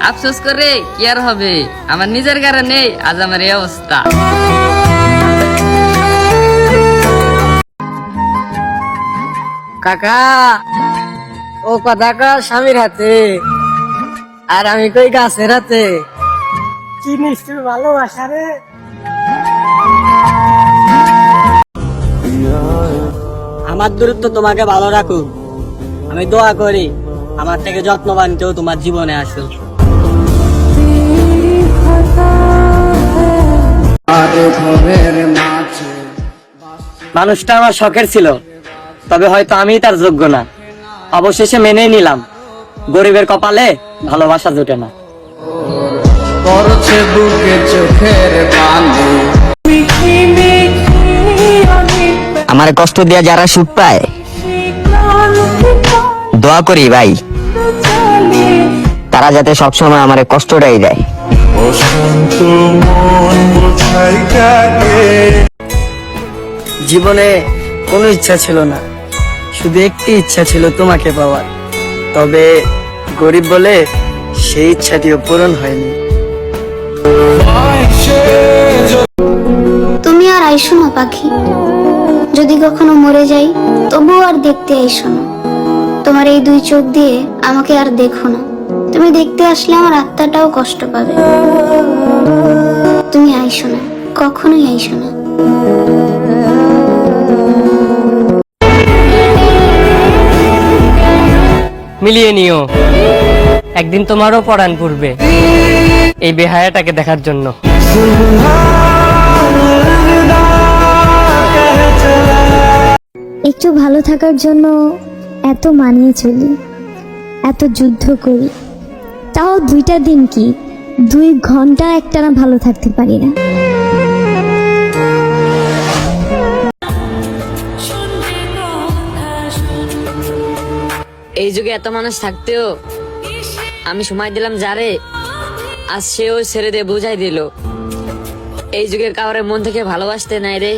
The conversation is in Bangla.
আফসোস করে কি আর হবে, আমার নিজের কারণে আজ আমার এই অবস্থা। কাকা, ও কথাটা স্বামীর হাতে আর আমি কই গাছের হাতে। কি নিশ্চয় ভালোবাসা রে। আমার দূরত্ব তোমাকে ভালো রাখুক। আমি দোয়া করি আমার থেকে যত্নবান কেউ তোমার জীবনে আসুক। মানুষটা আমার শখের ছিল, তবে হয়তো আমি তার যোগ্য না। অবশেষে মেনে নিলাম, গরিবের কপালে ভালোবাসা জোটে না। আমার কষ্ট দিয়া যারা সুখ পায়, দোয়া করি ভাই তারা যাতে সবসময় আমার কষ্টটাই দেয়। জীবনে কোনো ইচ্ছা ছিল না, শুধু একটি ইচ্ছা ছিল তোমাকে পাওয়ার। তবে গরিব বলে সেই ইচ্ছাটিও পূরণ হয়নি। তুমি আর আইসো না পাখি, যদি কখনো মরে যাই তবুও আর দেখতে আইসো না। তোমার এই দুই চোখ দিয়ে আমাকে আর দেখো না। তুমি দেখতে আসলে আমার আত্মাটাও কষ্ট পাবে। তুমি আইসো না, কখনোই আইসো না। মিলিয়ে নিও, একদিন তোমারও পরাণ পূর্বে এই বেহায়াটাকে দেখার জন্য। একটু ভালো থাকার জন্য এত মানিয়ে চলি, এত যুদ্ধ করি, তাও 2টা দিন কি 2 ঘন্টা একটানা ভালো থাকতে পারি না। এই যুগে এত মানুষ থাকতেও আমি সময় দিলাম যারে, আজ সেও ছেড়ে দিয়ে বুঝাই দিল এই যুগের কাউরে মন থেকে ভালোবাসতে নাই রে।